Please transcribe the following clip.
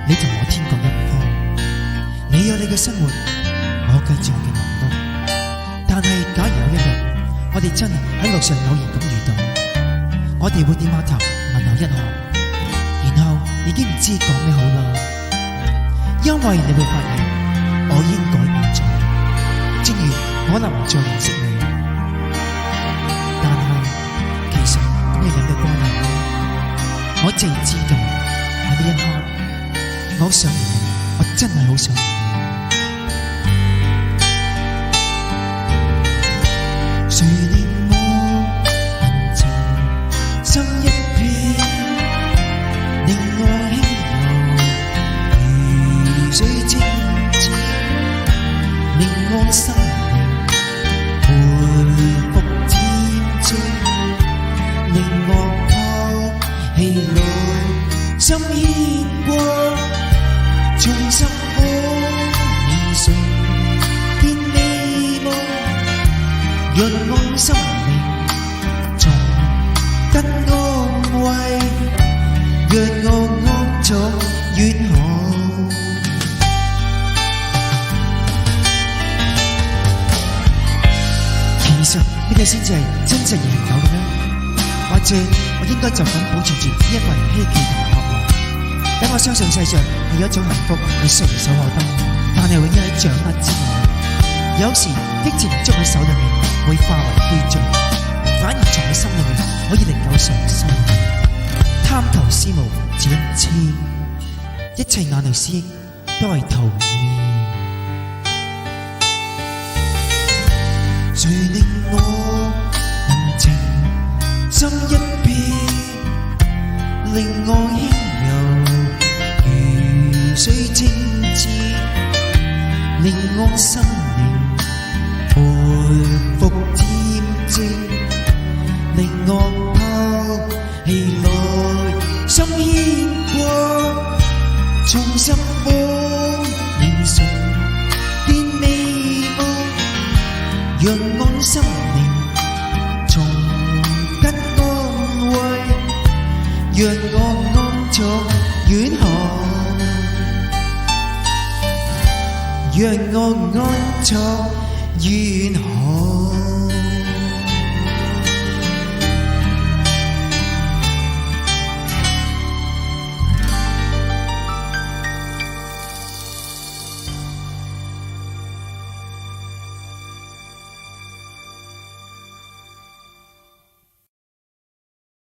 你同我天各一方，你有你嘅生活，我繼續我嘅忙碌。但係假如有一日，我哋真係喺路上偶然咁遇到，我哋會點下頭問候一下，然後已經唔知講咩好啦。因為你會發現我已經改變咗，正如我可能唔再認識你，但係其實咁樣有咩關係呢？我淨知道喺呢一刻，我好想你，我真係好想你。誰令我恨情深一片，令我輕柔如水清澈，令我心靈回復恬靜，令我拋棄來心牽掛，重拾我年純天美夢，讓我心靈重得安慰，讓我安坐遠航。其實呢個先至係真正嘅永久嘅咩？或者我應該就咁保存住呢一份希冀同渴望，等我相信世上係有一種幸福係隨手可得，但係永遠喺掌握之外。有時激情捉喺手裏面會化為灰燼，反而藏喺心裏面可以歷久常新。貪求思慕只因痴，一切眼淚思憶都係徒然。誰令我恨情深一片，令我輕柔如水清澈，令我心靈回復恬靜，令我拋棄來心牽掛，重拾我年純天美夢，讓我心靈重得安慰，讓我安坐遠航，讓我安坐遠航。